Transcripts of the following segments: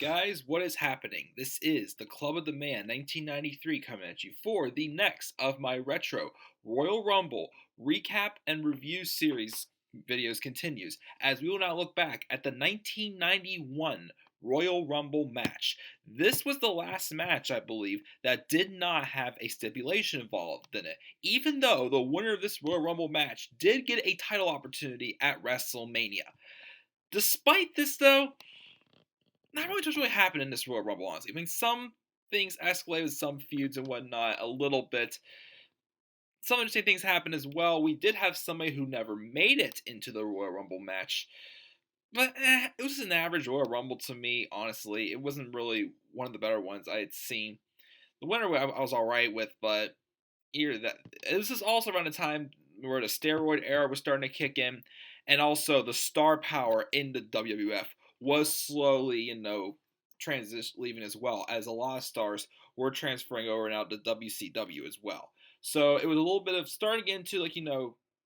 guys? What is happening? This is the Club of the Man 1993 coming at you for the next of my retro Royal Rumble recap and review series videos continues as we will now look back at the 1991 Royal Rumble match. This was the last match, I believe, that did not have a stipulation involved in it, even though the winner of this Royal Rumble match did get a title opportunity at WrestleMania. Despite this, though, not really much really happened in this Royal Rumble, honestly. I mean, some things escalated, some feuds and whatnot, a little bit. Some interesting things happened as well. We did have somebody who never made it into the Royal Rumble match. But it was just an average Royal Rumble to me, honestly. It wasn't really one of the better ones I had seen. The winner I was alright with, but this is also around the time where the steroid era was starting to kick in, and also the star power in the WWF was slowly, leaving as well, as a lot of stars were transferring over now to WCW as well. So it was a little bit of starting into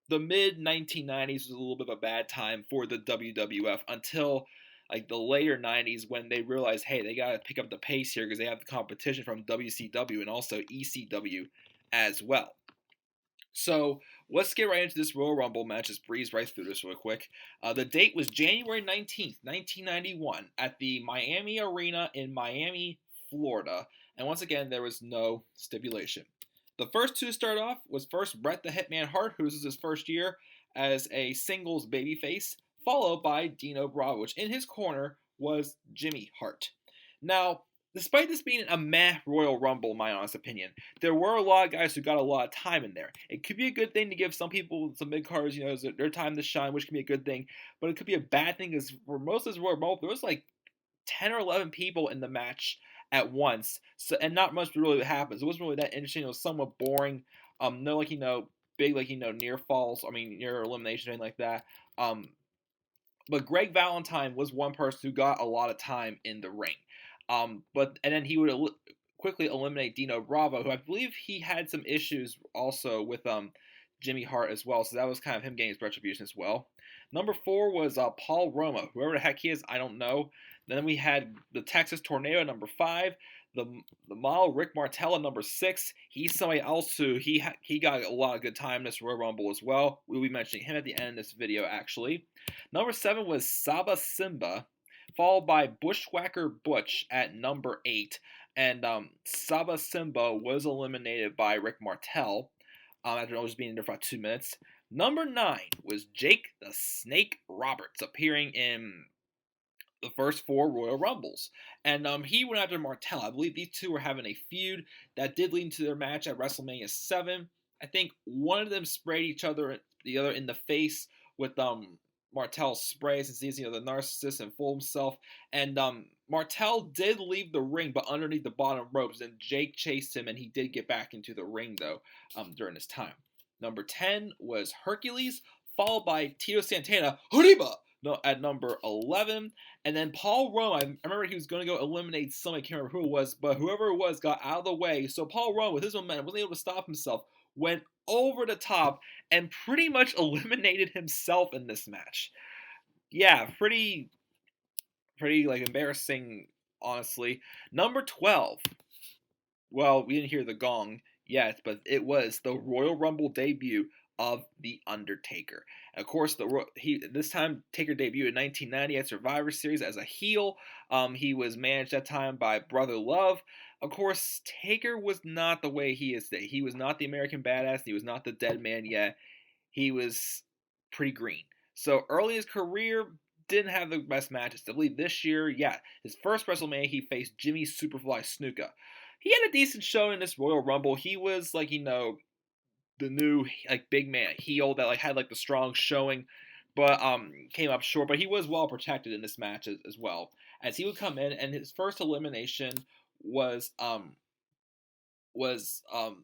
the mid 1990s was a little bit of a bad time for the WWF until like the later 90s when they realized, hey, they got to pick up the pace here because they have the competition from WCW and also ECW as well. So let's get right into this Royal Rumble match. Just breeze right through this real quick. The date was January 19th, 1991 at the Miami Arena in Miami, Florida. And once again, there was no stipulation. The first two to start off was first Bret the Hitman Hart, who was his first year as a singles babyface, followed by Dino Bravo, which in his corner was Jimmy Hart. Now, despite this being a meh Royal Rumble, in my honest opinion, there were a lot of guys who got a lot of time in there. It could be a good thing to give some people, some big cards, their time to shine, which can be a good thing, but it could be a bad thing because for most of this Royal Rumble, there was like 10 or 11 people in the match at once, so and not much really happens. It wasn't really that interesting. It was somewhat boring. No big near falls. I mean near elimination or anything like that. But Greg Valentine was one person who got a lot of time in the ring. And then he would quickly eliminate Dino Bravo, who I believe he had some issues also with Jimmy Hart as well. So that was kind of him getting his retribution as well. Number 4 was Paul Roma. Whoever the heck he is, I don't know. Then we had the Texas Tornado at number 5. The model Rick Martel at number 6. He's somebody else who he got a lot of good time in this Royal Rumble as well. We'll be mentioning him at the end of this video actually. Number 7 was Saba Simba, followed by Bushwhacker Butch at number 8. And Saba Simba was eliminated by Rick Martel after only being there for about 2 minutes. Number 9 was Jake the Snake Roberts, appearing in the first 4 Royal Rumbles. And he went after Martel. I believe these two were having a feud that did lead into their match at WrestleMania 7. I think one of them sprayed the other in the face with Martel spray since he's the narcissist and full himself. And Martel did leave the ring, but underneath the bottom ropes. And Jake chased him, and he did get back into the ring though during this time. Number 10 was Hercules, followed by Tito Santana, Hariba, at number 11. And then Paul Roma, I remember he was going to go eliminate somebody, I can't remember who it was, but whoever it was got out of the way. So Paul Roma, with his momentum, wasn't able to stop himself, went over the top and pretty much eliminated himself in this match. Yeah, pretty embarrassing, honestly. Number 12. Well, we didn't hear the gong yet, but it was the Royal Rumble debut of The Undertaker. And of course, this time Taker debuted in 1990 at Survivor Series as a heel. He was managed that time by Brother Love. Of course, Taker was not the way he is today. He was not the American Badass. He was not the Dead Man yet. He was pretty green. So early in his career, didn't have the best matches. I believe this year, his first WrestleMania, he faced Jimmy Superfly Snuka. He had a decent show in this Royal Rumble. He was the new big man heel that had the strong showing, but came up short. But he was well protected in this match as well, as he would come in, and his first elimination was the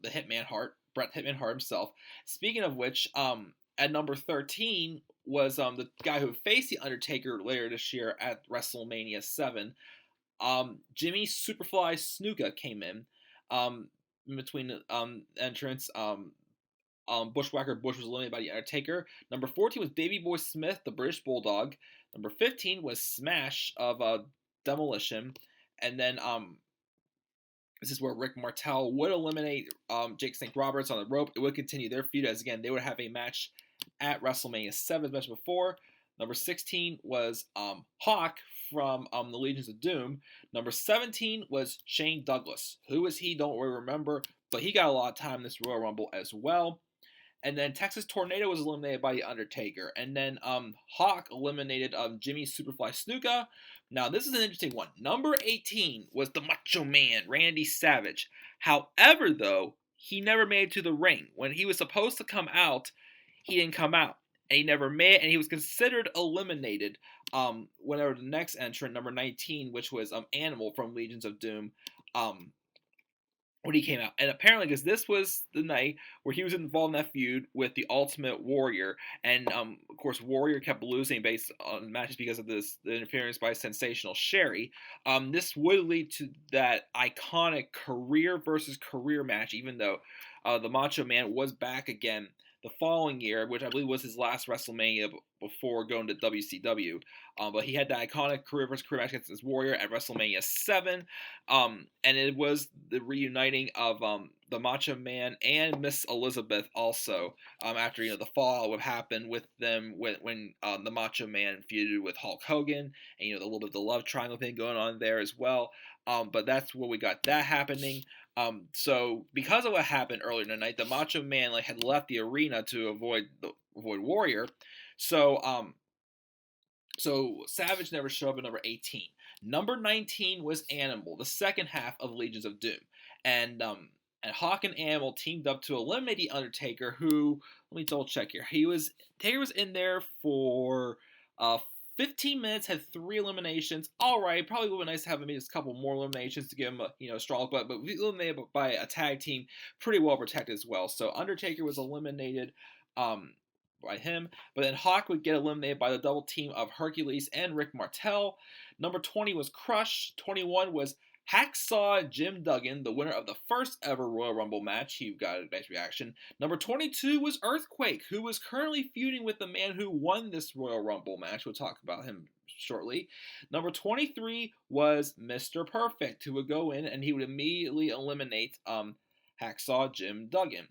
Hitman Hart, Bret Hitman Hart himself. Speaking of which, at number 13 was the guy who faced the Undertaker later this year at WrestleMania 7. Jimmy Superfly Snuka came in between entrance. Bushwhacker Bush was eliminated by the Undertaker. Number 14 was Davey Boy Smith, the British Bulldog. Number 15 was Smash of Demolition, and then this is where Rick Martel would eliminate Jake Snake Roberts on the rope. It would continue their feud as, again, they would have a match at WrestleMania 7, as mentioned before. Number 16 was Hawk from the Legions of Doom. Number 17 was Shane Douglas. Who was he? Don't really remember, but he got a lot of time in this Royal Rumble as well. And then Texas Tornado was eliminated by The Undertaker. And then Hawk eliminated Jimmy Superfly Snuka. Now, this is an interesting one. Number 18 was the Macho Man, Randy Savage. However, though, he never made it to the ring. When he was supposed to come out, he didn't come out. And he never made it, and he was considered eliminated whenever the next entrant, number 19, which was Animal from Legions of Doom, when he came out. And apparently, because this was the night where he was involved in that feud with the Ultimate Warrior, and of course Warrior kept losing based on matches because of the interference by Sensational Sherry. This would lead to that iconic career versus career match, even though the Macho Man was back again the following year, which I believe was his last WrestleMania before going to WCW. But he had that iconic career versus career match against this Warrior at WrestleMania 7. And it was the reuniting of the Macho Man and Miss Elizabeth also after the fallout would happen with them when the Macho Man feuded with Hulk Hogan, and the little bit of the love triangle thing going on there as well. But that's where we got that happening. So because of what happened earlier tonight, the Macho Man had left the arena to avoid Warrior. So Savage never showed up at number 18. Number 19 was Animal, the second half of Legions of Doom. And Hawk and Animal teamed up to eliminate The Undertaker, who, let me double check here. Taker was in there for 15 minutes, had 3 eliminations. All right, probably would be nice to have him just a couple more eliminations to give him a strong, but eliminated by a tag team, pretty well protected as well. So Undertaker was eliminated by him, but then Hawk would get eliminated by the double team of Hercules and Rick Martel. Number 20 was Crush. 21 was Hacksaw Jim Duggan, the winner of the first ever Royal Rumble match. He got a nice reaction. Number 22 was Earthquake, who was currently feuding with the man who won this Royal Rumble match. We'll talk about him shortly. Number 23 was Mr. Perfect, who would go in and he would immediately eliminate Hacksaw Jim Duggan.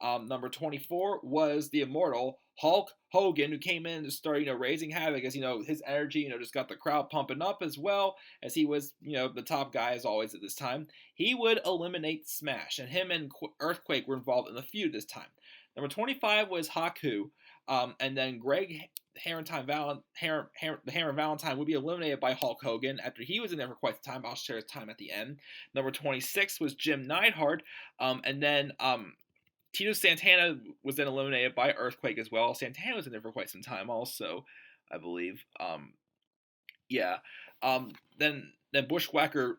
Number 24 was the immortal Hulk Hogan, who came in and started, raising havoc as, his energy, just got the crowd pumping up as well as he was, the top guy as always at this time. He would eliminate Smash, and him and Earthquake were involved in the feud this time. Number 25 was Haku, and then Greg the Hammer Valentine would be eliminated by Hulk Hogan after he was in there for quite some time. I'll share his time at the end. Number 26 was Jim Neidhart, and then Tito Santana was then eliminated by Earthquake as well. Santana was in there for quite some time also, I believe. Then Bushwhacker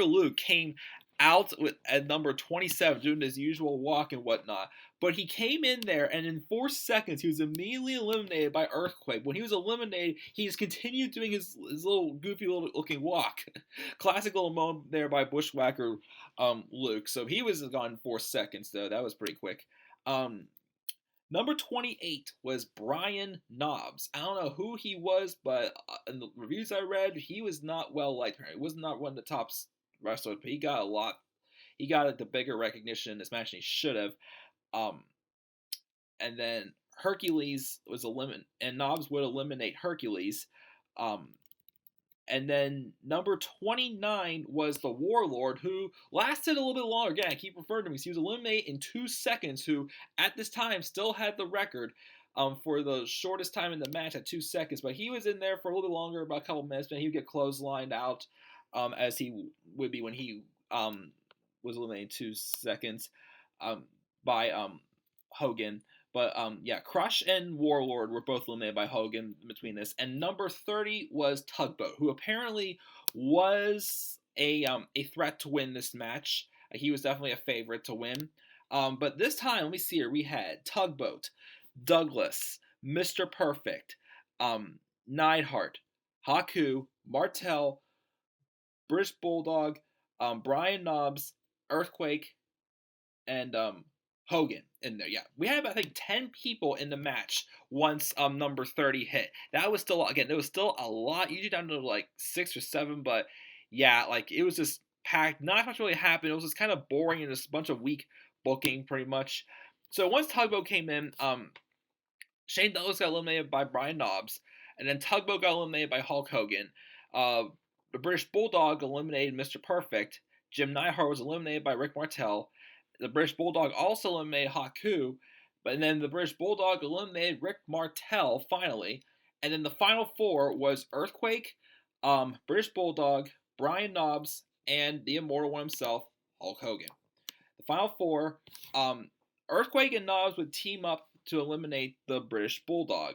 Luke came out at number 27 doing his usual walk and whatnot. But he came in there, and in 4 seconds, he was immediately eliminated by Earthquake. When he was eliminated, he just continued doing his little goofy little looking walk. Classic little moment there by Bushwhacker Luke. So he was gone in 4 seconds, though. That was pretty quick. Number 28 was Brian Knobbs. I don't know who he was, but in the reviews I read, he was not well liked. He was not one of the top wrestlers, but he got a lot. He got the bigger recognition in this match than he should have. And then Hercules was eliminated, and Knobbs would eliminate Hercules. And then number 29 was the Warlord, who lasted a little bit longer. Again, I keep referring to him. He was eliminated in 2 seconds, who at this time still had the record for the shortest time in the match at 2 seconds. But he was in there for a little bit longer, about a couple minutes, and he would get clotheslined out as he would be when he was eliminated in 2 seconds by Hogan. But Crush and Warlord were both eliminated by Hogan between this. And number 30 was Tugboat, who apparently was a threat to win this match. He was definitely a favorite to win. But this time, let me see here, we had Tugboat, Douglas, Mr. Perfect, Neidhart, Haku, Martel, British Bulldog, Brian Knobbs, Earthquake, and Hogan in there. Yeah, we had I think 10 people in the match once number 30 hit. That was still, again, there was still a lot. Usually down to like 6 or 7, but yeah, like it was just packed. Not much really happened. It was just kind of boring and just a bunch of weak booking, pretty much. So once Tugboat came in, Shane Douglas got eliminated by Brian Knobbs, and then Tugboat got eliminated by Hulk Hogan. Uh, the British Bulldog eliminated Mr. Perfect. Jim Neidhart was eliminated by Rick Martel. The British Bulldog also eliminated Haku, but then the British Bulldog eliminated Rick Martel finally. And then the final four was Earthquake, British Bulldog, Brian Knobbs, and the immortal one himself, Hulk Hogan. The final four, Earthquake and Knobbs would team up to eliminate the British Bulldog.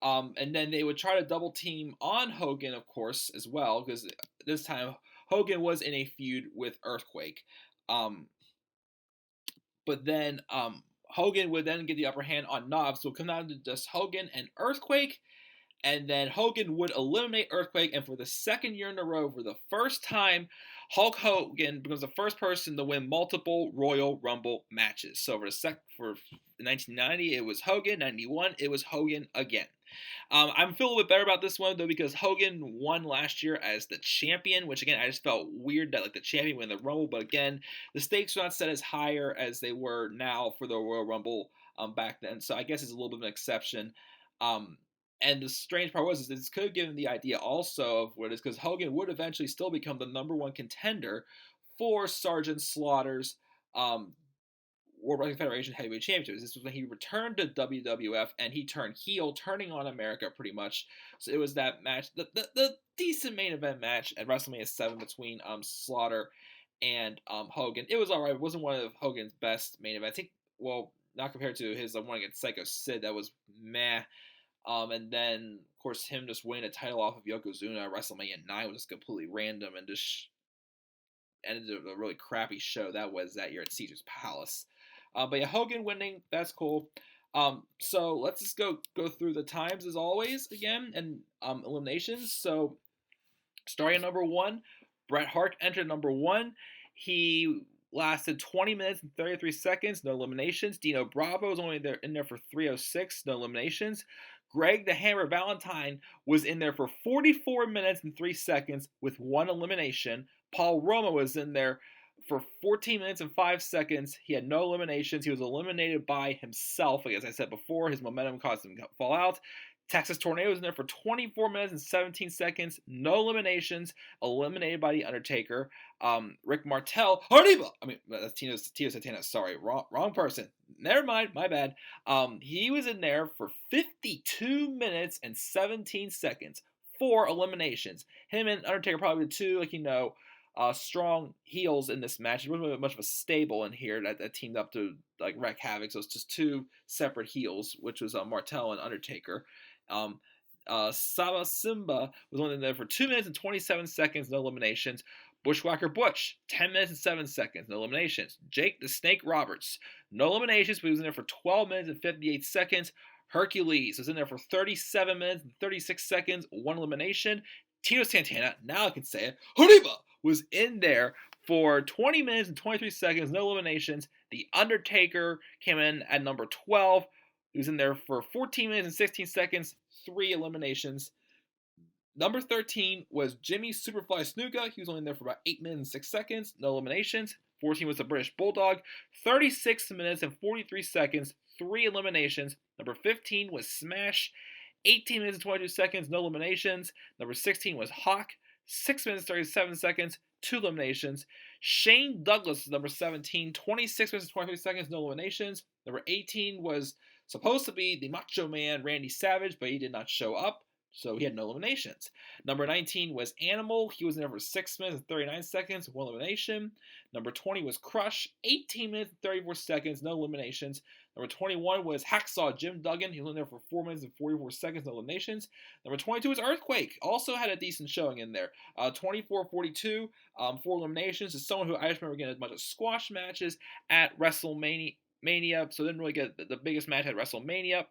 And then they would try to double team on Hogan, of course, as well, because this time Hogan was in a feud with Earthquake. But then Hogan would then get the upper hand on Knobbs, so it would come down to just Hogan and Earthquake. And then Hogan would eliminate Earthquake, and for the second year in a row, for the first time, Hulk Hogan becomes the first person to win multiple Royal Rumble matches. So for 1990, it was Hogan. 91, it was Hogan again. I'm feeling a bit better about this one though, because Hogan won last year as the champion, which again I just felt weird that like the champion win the Rumble. But again, the stakes are not set as higher as they were now for the Royal Rumble back then. So I guess it's a little bit of an exception. And the strange part was this could have given the idea also of what it is, because Hogan would eventually still become the #1 contender for Sergeant Slaughter's World Wrestling Federation Heavyweight Championship. This was when he returned to WWF and he turned heel, turning on America pretty much. So it was that match, the decent main event match at WrestleMania 7 between Slaughter and Hogan. It was alright. It wasn't one of Hogan's best main events. I think, well, not compared to his one against Psycho Sid. That was meh. And then, of course, him just winning a title off of Yokozuna at WrestleMania 9 was just completely random and just ended a really crappy show that was that year at Caesar's Palace. But yeah, Hogan winning, that's cool. So let's just go through the times as always again, and eliminations. So starting at #1, Bret Hart entered #1. He lasted 20 minutes and 33 seconds, no eliminations. Dino Bravo was only in there for 3:06, no eliminations. Greg the Hammer Valentine was in there for 44 minutes and 3 seconds with 1 elimination. Paul Roma was in there for 14 minutes and 5 seconds. He had no eliminations. He was eliminated by himself. Like as I said before, his momentum caused him to fall out. Texas Tornado was in there for 24 minutes and 17 seconds. No eliminations. Eliminated by The Undertaker. Rick Martel. Arriba! I mean, that's Tito Santana. Sorry, wrong person. Never mind. My bad. He was in there for 52 minutes and 17 seconds. 4 eliminations. Him and Undertaker probably the two, strong heels in this match. There wasn't really much of a stable in here that teamed up to like wreak havoc. So it's just 2 separate heels, which was Martel and Undertaker. Saba Simba was only there for 2 minutes and 27 seconds, no eliminations. Bushwhacker Butch, 10 minutes and 7 seconds, no eliminations. Jake the Snake Roberts, no eliminations, but he was in there for 12 minutes and 58 seconds. Hercules was in there for 37 minutes and 36 seconds, 1 elimination. Tito Santana, now I can say it, Hariba, was in there for 20 minutes and 23 seconds, no eliminations. The Undertaker came in at #12. He was in there for 14 minutes and 16 seconds, 3 eliminations. #13 was Jimmy Superfly Snuka. He was only in there for about 8 minutes and 6 seconds, no eliminations. 14 was the British Bulldog, 36 minutes and 43 seconds, 3 eliminations. #15 was Smash, 18 minutes and 22 seconds, no eliminations. #16 was Hawk, 6 minutes and 37 seconds, 2 eliminations. Shane Douglas was #17, 26 minutes and 23 seconds, no eliminations. #18 was supposed to be the Macho Man Randy Savage, but he did not show up, so he had no eliminations. #19 was Animal. He was in there for 6 minutes and 39 seconds, 1 elimination. #20 was Crush, 18 minutes and 34 seconds, no eliminations. #21 was Hacksaw Jim Duggan. He was in there for 4 minutes and 44 seconds, no eliminations. #22 was Earthquake. Also had a decent showing in there. 24-42, 4 eliminations. Is someone who I just remember getting a bunch of squash matches at WrestleMania, so didn't really get the biggest match at WrestleMania.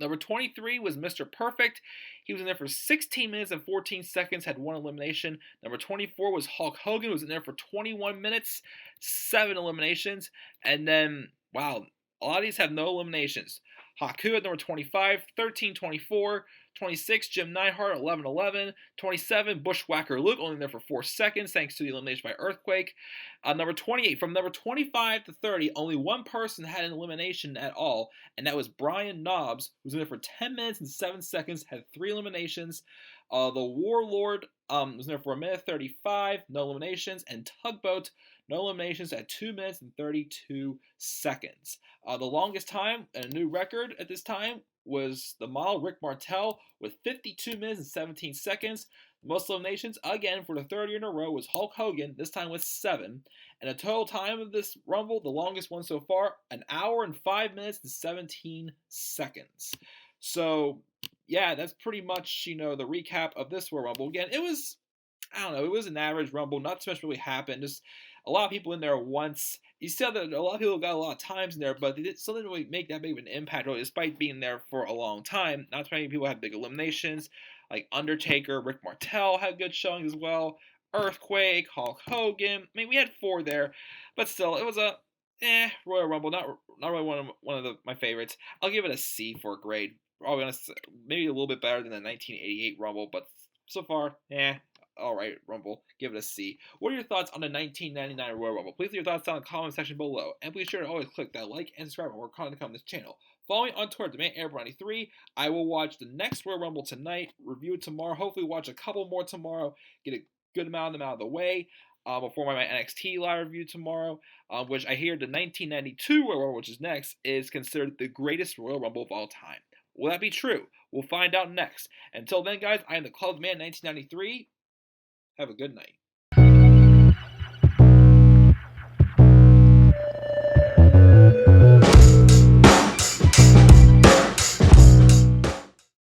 #23 was Mr. Perfect. He was in there for 16 minutes and 14 seconds, had 1 elimination. #24 was Hulk Hogan, who was in there for 21 minutes, 7 eliminations. And then Wow, a lot of these have no eliminations. Haku at number 25, 13, 24, 26, Jim Neidhart, 11, 11, 27, Bushwhacker Luke, only there for 4 seconds, thanks to the elimination by Earthquake. Number 28, from number 25 to 30, only one person had an elimination at all, and that was Brian Knobs, who was in there for 10 minutes and 7 seconds, had 3 eliminations. The Warlord was in there for a minute 35, no eliminations, and Tugboat, no eliminations at 2 minutes and 32 seconds. The longest time, and a new record at this time, was the model Rick Martel with 52 minutes and 17 seconds. The most eliminations, again, for the third year in a row, was Hulk Hogan, this time with 7. And the total time of this Rumble, the longest one so far, 1 hour and 5 minutes and 17 seconds. So, yeah, that's pretty much, the recap of this Royal Rumble. Again, it was, I don't know, it was an average Rumble. Not too much really happened. Just a lot of people in there once. You saw that a lot of people got a lot of times in there, but they still didn't really make that big of an impact, really, despite being there for a long time. Not too many people had big eliminations. Like Undertaker, Rick Martel had good showings as well. Earthquake, Hulk Hogan. I mean, we had 4 there, but still, it was a Royal Rumble. Not really one of my favorites. I'll give it a C for a grade. Probably honest, maybe a little bit better than the 1988 Rumble, but so far, alright, Rumble. Give it a C. What are your thoughts on the 1999 Royal Rumble? Please leave your thoughts down in the comment section below. And please sure to always click that like and subscribe for more content to come on this channel. Follow me on Twitter, DemandAir93. I will watch the next Royal Rumble tonight, review it tomorrow, hopefully watch a couple more tomorrow, get a good amount of them out of the way. Before my NXT live review tomorrow, which I hear the 1992 Royal Rumble, which is next, is considered the greatest Royal Rumble of all time. Will that be true? We'll find out next. Until then, guys, I am the Club Man 1993. Have a good night.